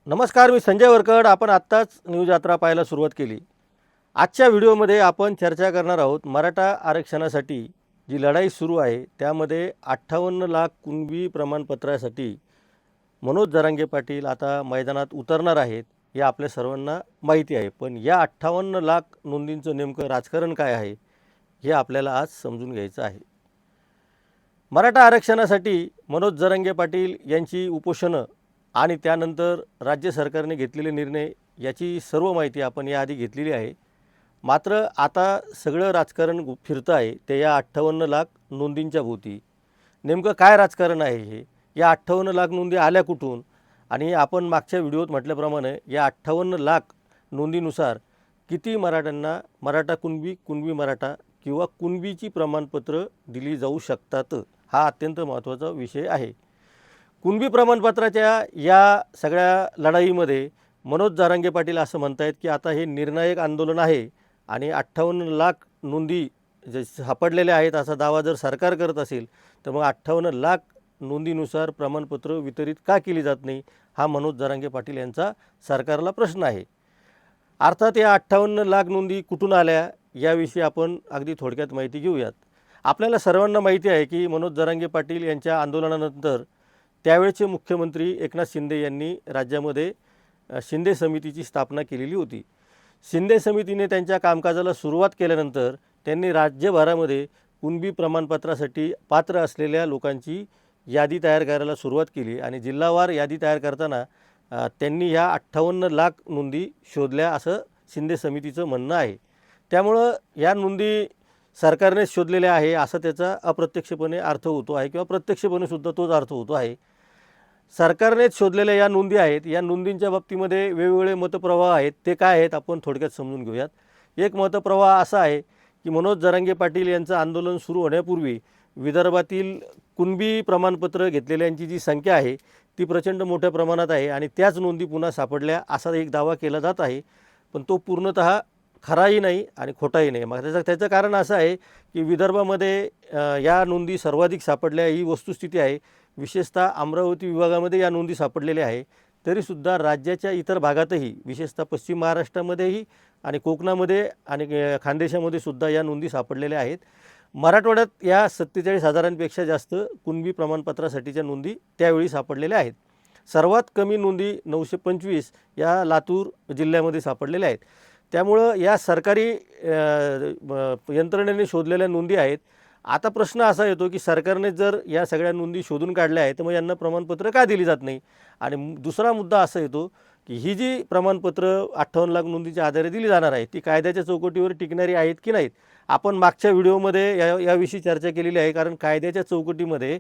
नमस्कार, मी संजय वरकड. आपण आत्ताच न्यूज यात्रा पाहायला सुरुवात केली. आजच्या व्हिडिओमध्ये आपण चर्चा करणार आहोत मराठा आरक्षणासाठी जी लढाई सुरू आहे त्यामध्ये 58 लाख कुणबी प्रमाणपत्रासाठी मनोज जरांगे पाटील आता मैदानात उतरणार आहेत हे आपल्या सर्वांना माहिती आहे. पण या 58 लाख नोंदींचं नेमकं राजकारण काय आहे हे आपल्याला आज समजून घ्यायचं आहे. मराठा आरक्षणासाठी मनोज जरांगे पाटील यांची उपोषणं आणि त्यानंतर राज्य सरकारने घेतलेले निर्णय याची सर्व माहिती आपण याआधी घेतलेली आहे. मात्र आता सगळं राजकारण फिरतं आहे ते या 58 लाख नोंदींच्या भोवती. नेमकं काय राजकारण आहे हे? या 58 लाख नोंदी आल्या कुठून? आणि आपण मागच्या व्हिडिओत म्हटल्याप्रमाणे या 58 लाख नोंदीनुसार किती मराठ्यांना मराठा कुणबी, कुणबी मराठा किंवा कुणबीची प्रमाणपत्र दिली जाऊ शकतात, हा अत्यंत महत्त्वाचा विषय आहे. कुणबी प्रमाणपत्राच्या या सगळ्या लढाईमध्ये मनोज जरांगे पाटील असं म्हणतायत की आता हे निर्णायक आंदोलन आहे आणि 58 लाख नोंदी जे सापडलेल्या आहेत असा दावा जर सरकार करत असेल तर मग 58 लाख नोंदीनुसार प्रमाणपत्र वितरित का केली जात नाही, हा मनोज जरांगे पाटील यांचा सरकारला प्रश्न आहे. अर्थात या 58 लाख नोंदी कुठून आल्या याविषयी आपण अगदी थोडक्यात माहिती घेऊयात. आपल्याला सर्वांना माहिती आहे की मनोज जरांगे पाटील यांच्या आंदोलनानंतर त्यावेळचे मुख्यमंत्री एकनाथ शिंदे यांनी राज्यामध्ये शिंदे समितीची स्थापना केलेली होती. शिंदे समितीने त्यांच्या कामकाजाला सुरुवात केल्यानंतर त्यांनी राज्यभरामध्ये कुणबी प्रमाणपत्रासाठी पात्र असलेल्या लोकांची यादी तयार करायला सुरुवात केली आणि जिल्हावार यादी तयार करताना त्यांनी ह्या 58 लाख नोंदी शोधल्या असं शिंदे समितीचं म्हणणं आहे. त्यामुळं या नोंदी सरकारने शोधलेल्या आहे असं त्याचा अप्रत्यक्षपणे अर्थ होतो आहे किंवा प्रत्यक्षपणे सुद्धा तोच अर्थ होतो आहे. सरकारनेच शोधलेल्या या नोंदी आहेत. या नोंदींच्या बाबतीमध्ये वेगवेगळे मतप्रवाह आहेत. ते काय आहेत आपण थोडक्यात समजून घेऊयात. एक मतप्रवाह असा आहे की मनोज जरांगे पाटील यांचं आंदोलन सुरू होण्यापूर्वी विदर्भातील कुणबी प्रमाणपत्र घेतलेल्यांची जी संख्या आहे ती प्रचंड मोठ्या प्रमाणात आहे आणि त्याच नोंदी पुन्हा सापडल्या असा एक दावा केला जात आहे. पण तो पूर्णतः खराही नाही आणि खोटाही नाही. मग त्याचं कारण असं आहे की विदर्भामध्ये या नोंदी सर्वाधिक सापडल्या ही वस्तुस्थिती आहे. विशेषतः अमरावती विभागामध्ये या नोंदी सापडलेल्या आहे. तरीसुद्धा राज्याच्या इतर भागातही विशेषतः पश्चिम महाराष्ट्रामध्येही आणि कोकणामध्ये आणि खानदेशामध्ये सुद्धा या नोंदी सापडलेल्या आहेत. मराठवाड्यात या 47,000पेक्षा जास्त कुणबी प्रमाणपत्रासाठीच्या नोंदी त्यावेळी सापडलेल्या आहेत. सर्वात कमी नोंदी 925 या लातूर जिल्ह्यामध्ये सापडलेल्या आहेत. त्यामुळं या सरकारी यंत्रणेने शोधलेल्या नोंदी आहेत. आता प्रश्न असा येतो की सरकारने जर या सगळ्या नोंदी शोधून काढल्या आहेत तर मग यांना प्रमाणपत्र का दिली जात नाही. आणि दुसरा मुद्दा असा येतो की ही जी प्रमाणपत्र 58 लाख नोंदीच्या आधारे दिली जाणार आहे ती कायद्याच्या चौकटीवर टिकणारी आहेत की नाहीत. आपण मागच्या व्हिडिओमध्ये याविषयी चर्चा केलेली आहे. कारण कायद्याच्या चौकटीमध्ये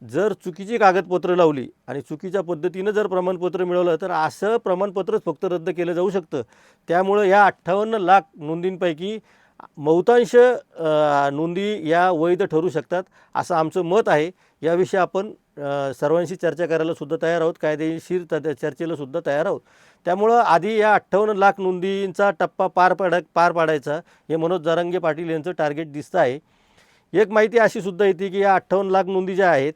जर चुकीची कागदपत्रं लावली आणि चुकीच्या पद्धतीनं जर प्रमाणपत्र मिळवलं तर असं प्रमाणपत्रच फक्त रद्द केलं जाऊ शकतं. त्यामुळं या 58 लाख नोंदींपैकी बहुतांश नोंदी या वैध ठरू शकतात असं आमचं मत आहे. याविषयी आपण सर्वांशी चर्चा करायला सुद्धा तयार आहोत, कायदेशीर चर्चेला सुद्धा तयार आहोत. त्यामुळं आधी या 58 लाख नोंदींचा टप्पा पार पाडायचा हे मनोज जरांगे पाटील यांचं टार्गेट दिसतं आहे. एक माहिती अशी सुद्धा येते की या 58 लाख नोंदी ज्या आहेत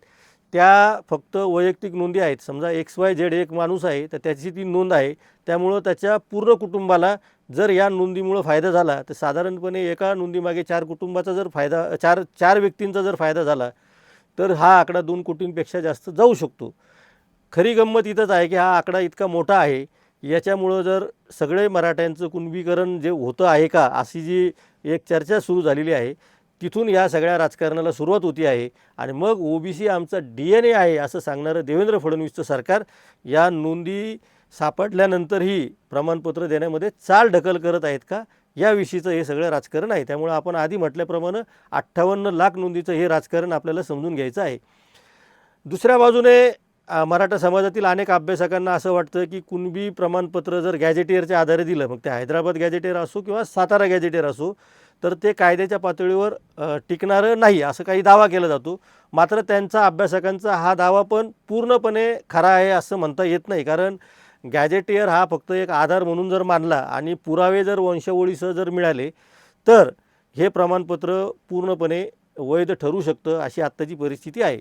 त्या फक्त वैयक्तिक नोंदी आहेत. समजा XYZ एक माणूस आहे तर त्याची ती नोंद आहे. त्यामुळं त्याच्या पूर्ण कुटुंबाला जर या नोंदीमुळं फायदा झाला तर साधारणपणे एका नोंदीमागे 4 कुटुंबाचा जर फायदा चार व्यक्तींचा जर फायदा झाला तर हा आकडा 2 कोटींपेक्षा जास्त जाऊ शकतो. खरी गंमत इथंच आहे की हा आकडा इतका मोठा आहे. याच्यामुळं जर सगळे मराठ्यांचं कुणबीकरण जे होतं आहे का अशी जी एक चर्चा सुरू झालेली आहे तिथून या सगळ्या राजकारणाला सुरुवात होती आहे. आणि मग OBC आमचा DNA आहे असं सांगणारं देवेंद्र फडणवीसचं सरकार या नोंदी सापडल्यानंतरही प्रमाणपत्र देण्यामध्ये चालढकल करत आहेत का याविषयीचं हे सगळं राजकारण आहे. त्यामुळं आपण आधी म्हटल्याप्रमाणे 58 लाख नोंदीचं हे राजकारण आपल्याला समजून घ्यायचं आहे. दुसऱ्या बाजूने मराठा समाजातील अनेक अभ्यासकांना असं वाटतं की कुणबी प्रमाणपत्र जर गॅजेटियरच्या आधारे दिलं, मग ते हैदराबाद गॅजेटियर असो किंवा सातारा गॅजेटियर असो, तर ते कायद्याच्या पातळीवर टिकणारं नाही असं काही दावा केला जातो. मात्र त्यांचा अभ्यासकांचा हा दावा पण पूर्णपणे खरा आहे असं म्हणता येत नाही. कारण गॅजेटियर हा फक्त एक आधार म्हणून जर मानला आणि पुरावे जर वंशावळीसह जर मिळाले तर हे प्रमाणपत्र पूर्णपणे वैध ठरू शकतं अशी आत्ताची परिस्थिती आहे.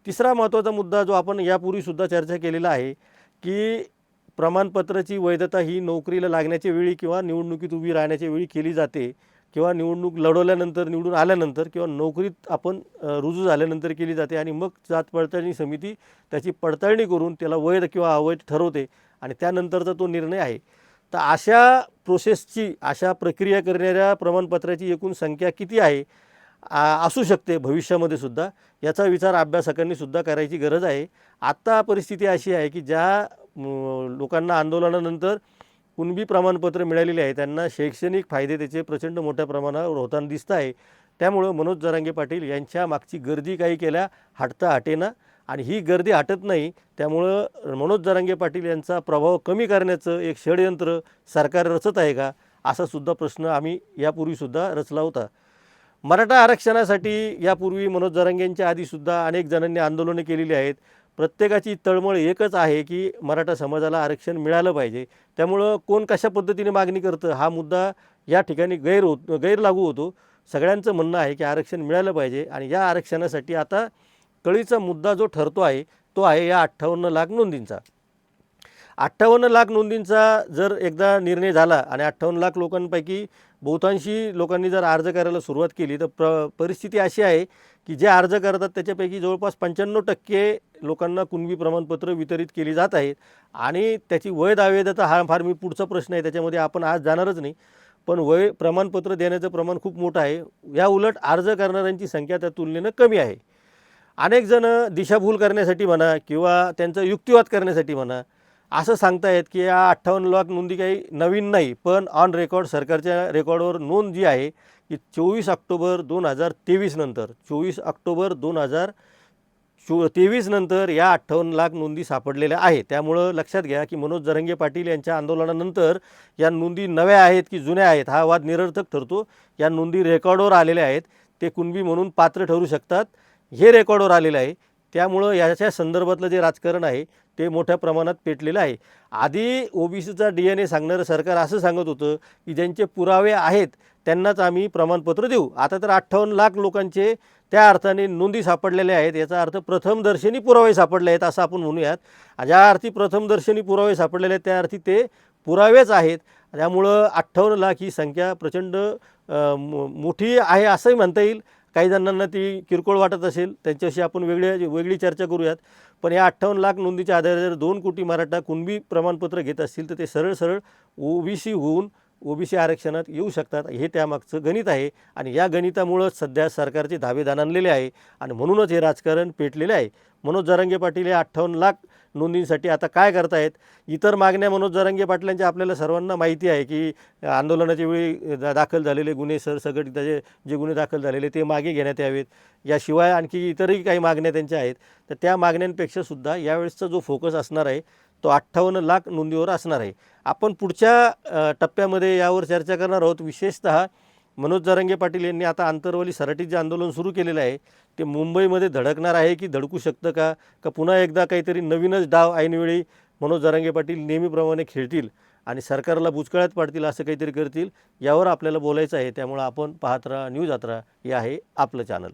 तिसरा महत्त्वाचा मुद्दा जो आपण यापूर्वीसुद्धा चर्चा केलेला आहे की प्रमाणपत्राची वैधता ही नोकरीला लागण्याच्या वेळी किंवा निवडणुकीत उभी राहण्याच्या वेळी केली जाते किंवा निवडणूक लढवल्यानंतर निवडून आल्यानंतर किंवा नोकरीत आपण रुजू झाल्यानंतर केली जाते आणि मग जात पडताळणी समिती त्याची पडताळणी करून त्याला वैध किंवा अवैध ठरवते आणि त्यानंतरचा तो निर्णय आहे. तर अशा प्रोसेसची, अशा प्रक्रिया करणाऱ्या प्रमाणपत्राची एकूण संख्या किती आहे असू शकते भविष्यामध्ये सुद्धा, याचा विचार अभ्यासकांनी सुद्धा करायची गरज आहे. आत्ता परिस्थिती अशी आहे की ज्या लोकांना आंदोलनानंतर कुणबी प्रमाणपत्र मिळालेले आहे त्यांना शैक्षणिक फायदे त्याचे प्रचंड मोठ्या प्रमाणावर होताना दिसत आहे. त्यामुळं मनोज जरांगे पाटील यांच्या मागची गर्दी काही केल्या हटता हटेना आणि ही गर्दी हटत नाही. त्यामुळं मनोज जरांगे पाटील यांचा प्रभाव कमी करण्याचं एक षडयंत्र सरकार रचत आहे का, असा सुद्धा प्रश्न आम्ही यापूर्वीसुद्धा रचला होता. मराठा आरक्षणासाठी यापूर्वी मनोज जरांगेंच्या आधीसुद्धा अनेक जणांनी आंदोलनं केलेली आहेत. प्रत्येकाची तळमळ एकच आहे की मराठा समाजाला आरक्षण मिळालं पाहिजे. त्यामुळं कोण कशा पद्धतीने मागणी करतं हा मुद्दा या ठिकाणी गैर लागू होतो. सगळ्यांचं म्हणणं आहे की आरक्षण मिळालं पाहिजे आणि या आरक्षणासाठी आता कळीचा मुद्दा जो ठरतो आहे तो आहे या 58 लाख नोंदींचा. 58 लाख नोंदींचा जर एकदा निर्णय झाला आणि 58 लाख लोकांपैकी बहुतांशी लोकांनी जर अर्ज करायला सुरुवात केली तर परिस्थिती अशी आहे की जे अर्ज करतात त्याच्यापैकी जवळपास 95% लोकांना कुणबी प्रमाणपत्र वितरित केली जात आहेत आणि त्याची वैध अवैधता हा फार पुढचा प्रश्न आहे, त्याच्यामध्ये आपण आज जाणारच नाही. पण प्रमाणपत्र देण्याचं प्रमाण खूप मोठं आहे. या उलट अर्ज करणाऱ्यांची संख्या त्या तुलनेनं कमी आहे. अनेक जण दिशाभूल करण्यासाठी म्हणा किंवा त्यांचा युक्तिवाद करण्यासाठी म्हणा असं सांगतायत की या 58 लाख नोंदी काही नवीन नाही, पण ऑन रेकॉर्ड सरकारच्या रेकॉर्डवर नोंद जी आहे की 24 ऑक्टोबर 2023 नंतर 24 ऑक्टोबर 2023 नंतर या 58 लाख नोंदी सापडलेल्या आहेत. त्यामुळं लक्षात घ्या की मनोज जरांगे पाटील यांच्या आंदोलनानंतर या नोंदी नव्या आहेत की जुन्या आहेत हा वाद निरर्थक ठरतो. या नोंदी रेकॉर्डवर आलेल्या आहेत, ते कुणबी म्हणून पात्र ठरू शकतात, हे रेकॉर्डवर आलेलं आहे. त्यामुळं याच्या संदर्भातलं जे राजकारण आहे ते मोठ्या प्रमाणात पेटलेलं आहे. आधी ओबीसीचा DNA सांगणारं सरकार असं सांगत होतं की ज्यांचे पुरावे आहेत त्यांनाच आम्ही प्रमाणपत्र देऊ. आता तर 58 लाख लोकांचे त्या अर्थाने नोंदी सापडलेल्या आहेत. याचा अर्थ प्रथमदर्शनी पुरावे सापडले आहेत असं आपण म्हणूयात. ज्या अर्थी प्रथमदर्शनी पुरावे सापडलेले आहेत त्या अर्थी ते पुरावेच आहेत. त्यामुळं 58 लाख ही संख्या प्रचंड मोठी आहे असंही म्हणता येईल. काही जणांना ती किरकोळ वाटत असेल त्यांच्याशी आपण वेगळी चर्चा करूयात. पण या 58 लाख नोंदीच्या आधारे जर 2 कोटी मराठा कुणबी प्रमाणपत्र घेत असतील तर ते सरळ ओबीसी होऊन ओबीसी आरक्षणात येऊ शकतात. हे त्यामागचं गणित आहे आणि या गणितामुळंच सध्या सरकारचे धाबे दाणाणलेले आहे आणि म्हणूनच हे राजकारण पेटलेले आहे. मनोज जरांगे पाटील या 58 लाख नोंदींसाठी आता काय करतायत? इतर मागण्या मनोज जरांगे पाटलांच्या आपल्याला सर्वांना माहिती आहे की आंदोलनाच्या वेळी दाखल झालेले गुन्हे सरसकट जे गुन्हे दाखल झालेले ते मागे घेण्यात यावेत. याशिवाय आणखी इतरही काही मागण्या त्यांच्या आहेत. तर त्या मागण्यांपेक्षा सुद्धा यावेळेसचा जो फोकस असणार आहे तो 58 लाख नोंदीवर असणार आहे. आपण पुढच्या टप्प्यामध्ये यावर चर्चा करणार आहोत. विशेषतः मनोज जरांगे पाटील यांनी आता आंतरवली सराटीत जे आंदोलन सुरू केलेलं आहे ते मुंबईमध्ये धडकणार आहे की धडकू शकतं का पुन्हा एकदा काहीतरी नवीनच डाव ऐनवेळी मनोज जरांगे पाटील नेहमीप्रमाणे खेळतील आणि सरकारला बुचकळ्यात पाडतील असं काहीतरी करतील, यावर आपल्याला बोलायचं आहे. त्यामुळं आपण पाहत राहा न्यूज यात्रा, हे आहे आपलं चॅनल.